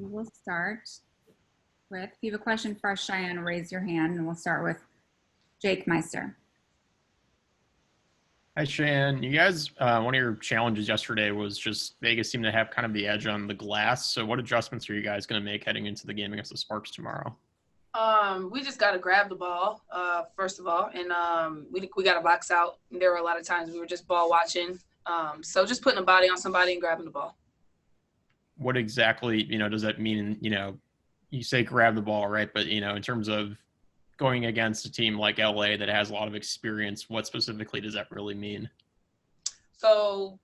We will start with, if you have a question for us, Cheyenne, raise your hand, and we'll start with Jake Meister. Hi, Cheyenne. You guys, one of your challenges yesterday was just Vegas seemed to have kind of the edge on the glass. So what adjustments are you guys going to make heading into the game against the Sparks tomorrow? We just got to grab the ball, first of all, and we got to box out. There were a lot of times we were just ball watching. So just putting a body on somebody and grabbing the ball. What exactly, does that mean? You say grab the ball, right? But, in terms of going against a team like LA that has a lot of experience, what specifically does that really mean? So,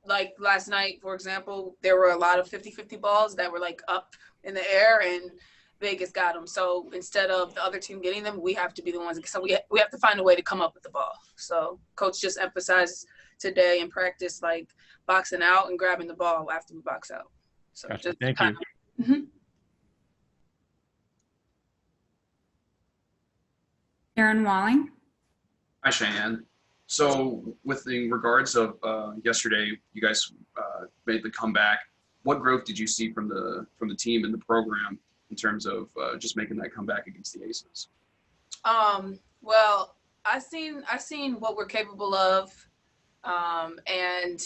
like last night, for example, there were a lot of 50-50 balls that were like up in the air, and Vegas got them. So instead of the other team getting them, we have to be the ones. So we have to find a way to come up with the ball. So coach just emphasized today in practice, like boxing out and grabbing the ball after we box out. So Gotcha. just Thank you. Mm-hmm. Aaron Walling. Hi, Cheyenne. So in regards of yesterday, you guys made the comeback. What growth did you see from the team and the program in terms of just making that comeback against the Aces? Well, I seen what we're capable of, and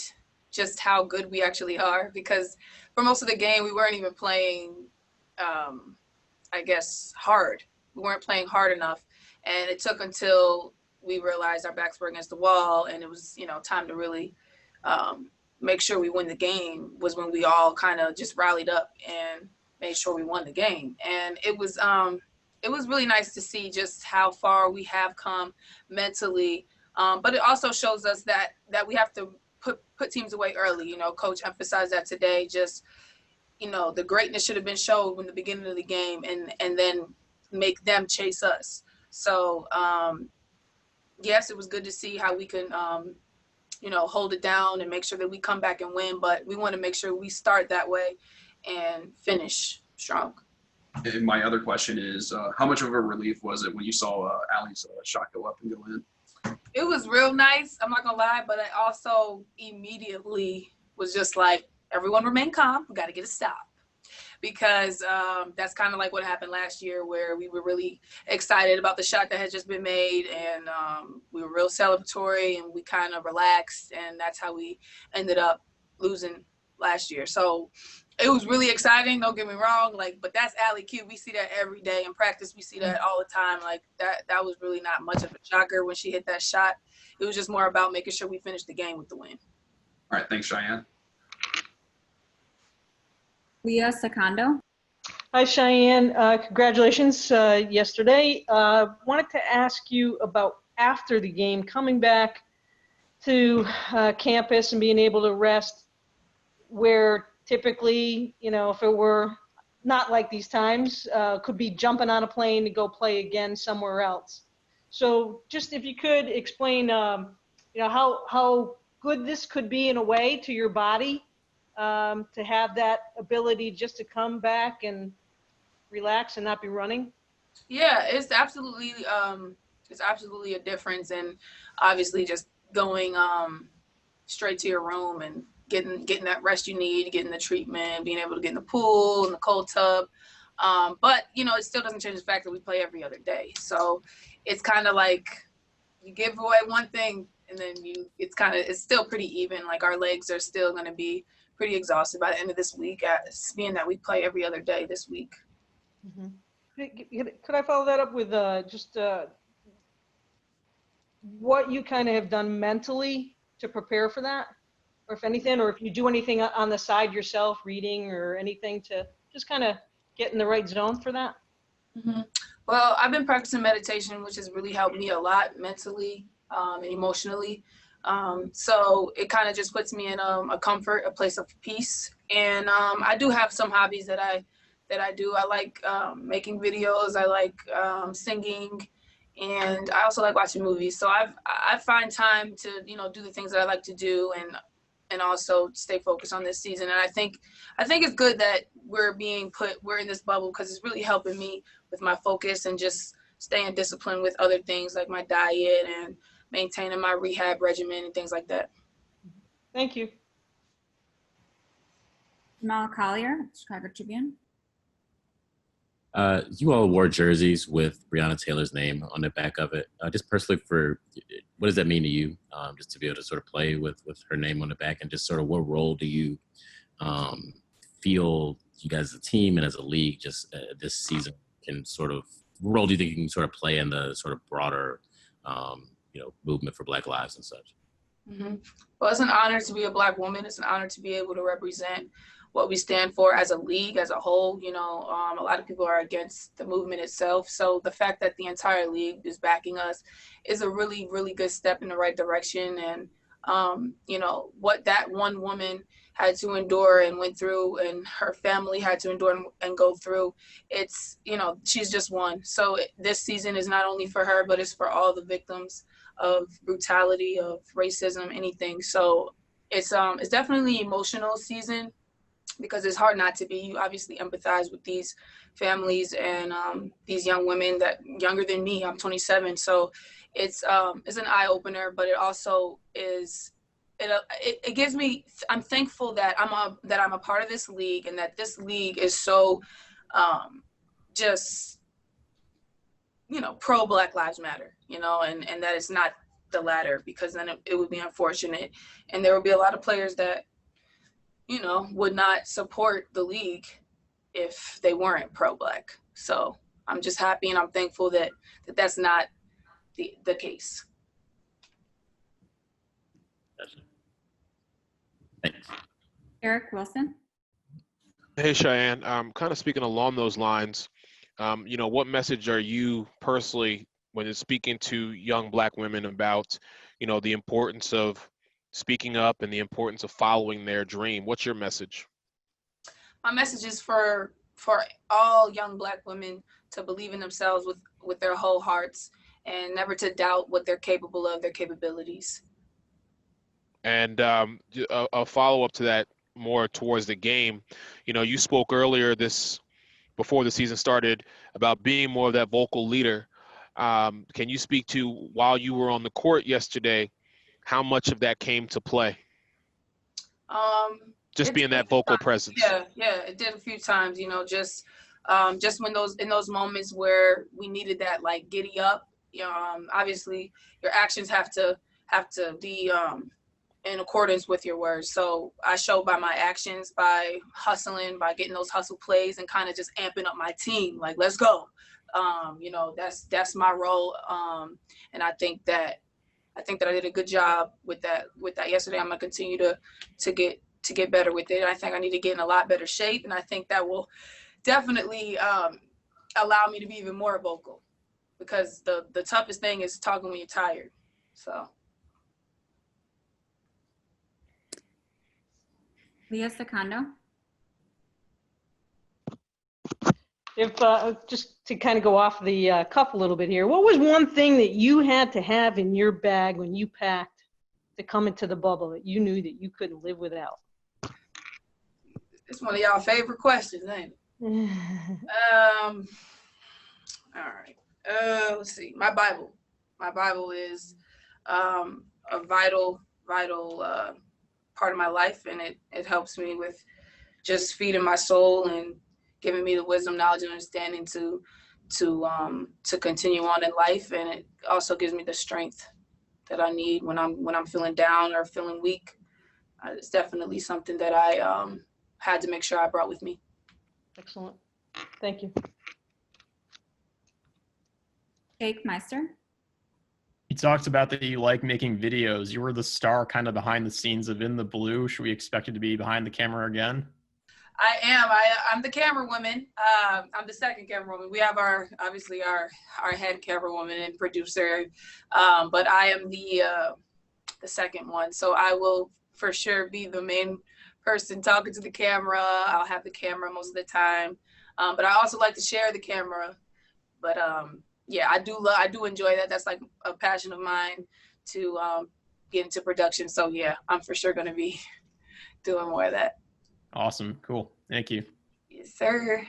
just how good we actually are, because for most of the game, we weren't even playing, I guess, hard. We weren't playing hard enough. And it took until we realized our backs were against the wall and it was, time to really make sure we win the game, was when we all kind of just rallied up and made sure we won the game. And it was really nice to see just how far we have come mentally. But it also shows us that we have to put teams away early. Coach emphasized that today. Just, the greatness should have been showed in the beginning of the game, and then make them chase us. So, yes, it was good to see how we can, hold it down and make sure that we come back and win. But we want to make sure we start that way and finish strong. And my other question is, how much of a relief was it when you saw Allie's shot go up and go in? It was real nice. I'm not going to lie, but I also immediately was just like, everyone remain calm. We got to get a stop. Because that's kind of like what happened last year, where we were really excited about the shot that had just been made, and we were real celebratory, and we kind of relaxed, and that's how we ended up losing last year. So it was really exciting, don't get me wrong, but that's Allie Q. We see that every day in practice. We see that all the time. That was really not much of a shocker when she hit that shot. It was just more about making sure we finished the game with the win. All right, thanks, Cheyenne. Leah Secondo. Hi, Cheyenne. Congratulations yesterday. Wanted to ask you about after the game, coming back to campus and being able to rest, where typically, if it were not like these times, could be jumping on a plane to go play again somewhere else. So just if you could explain, how good this could be in a way to your body, to have that ability just to come back and relax and not be running? Yeah, it's absolutely a difference, and obviously just going straight to your room and getting that rest you need, getting the treatment, being able to get in the pool and the cold tub. But it still doesn't change the fact that we play every other day. So it's kind of like you give away one thing and then it's still pretty even. Like our legs are still going to be pretty exhausted by the end of this week, being that we play every other day this week. Mm-hmm. Could I follow that up with just what you kind of have done mentally to prepare for that? Or if anything, or if you do anything on the side yourself, reading or anything to just kind of get in the right zone for that? Mm-hmm. Well, I've been practicing meditation, which has really helped me a lot mentally and emotionally. So it kind of just puts me in a comfort, a place of peace. And I do have some hobbies that I do. I like making videos. I like singing, and I also like watching movies. So I find time to do the things that I like to do, and also stay focused on this season. And I think it's good that we're in this bubble, because it's really helping me with my focus and just staying disciplined with other things like my diet and maintaining my rehab regimen and things like that. Thank you. Jamal Collier, Chicago Tribune. You all wore jerseys with Brianna Taylor's name on the back of it. Just personally, what does that mean to you? Just to be able to sort of play with her name on the back, and just sort of what role do you feel you guys as a team and as a league just this season can sort of, what role do you think you can sort of play in the sort of broader movement for Black lives and such? Mm-hmm. Well, it's an honor to be a Black woman. It's an honor to be able to represent what we stand for as a league, as a whole. A lot of people are against the movement itself. So the fact that the entire league is backing us is a really, really good step in the right direction. And, what that one woman had to endure and went through, and her family had to endure and go through, it's, she's just one. So this season is not only for her, but it's for all the victims of brutality, of racism, anything. So it's definitely an emotional season, because it's hard not to be. You obviously empathize with these families and these young women that younger than me. I'm 27, so it's an eye opener, but it also is. It gives me. I'm thankful that I'm a part of this league, and that this league is so just pro Black Lives Matter. And that it's not the latter, because then it would be unfortunate, and there would be a lot of players that would not support the league if they weren't pro-Black. So I'm just happy and I'm thankful that that's not the case. Thanks. Eric Wilson. Hey, Cheyenne. Kind of speaking along those lines, what message are you personally, when it's speaking to young Black women about, the importance of speaking up and the importance of following their dream? What's your message? My message is for all young Black women to believe in themselves with their whole hearts, and never to doubt what they're capable of, their capabilities. And a follow-up to that, more towards the game, you spoke earlier before the season started about being more of that vocal leader. Can you speak to, while you were on the court yesterday, how much of that came to play? Just being that vocal presence. Yeah, it did a few times. Just when in those moments where we needed that, like, giddy up. Obviously, your actions have to be in accordance with your words. So I show by my actions, by hustling, by getting those hustle plays, and kind of just amping up my team. Like, let's go. That's my role. And I think that I did a good job with that yesterday. I'm gonna continue to get better with it. I think I need to get in a lot better shape, and I think that will definitely allow me to be even more vocal, because the toughest thing is talking when you're tired. So. Leah Secondo. If just to kind of go off the cuff a little bit here, what was one thing that you had to have in your bag when you packed to come into the bubble that you knew that you couldn't live without? It's one of y'all favorite questions, ain't it? All right. Let's see. My Bible. My Bible is a vital part of my life, and it helps me with just feeding my soul and giving me the wisdom, knowledge, and understanding to continue on in life. And it also gives me the strength that I need when I'm feeling down or feeling weak. It's definitely something that I had to make sure I brought with me. Excellent. Thank you. Jake Meister. You talked about that you like making videos. You were the star kind of behind the scenes of In the Blue. Should we expect you to be behind the camera again? I am. I'm the camera woman. I'm the second camera woman. We have our head camera woman and producer, but I am the second one. So I will for sure be the main person talking to the camera. I'll have the camera most of the time, but I also like to share the camera. But yeah, I do enjoy that. That's like a passion of mine to get into production. So yeah, I'm for sure going to be doing more of that. Awesome. Cool. Thank you. Yes, sir.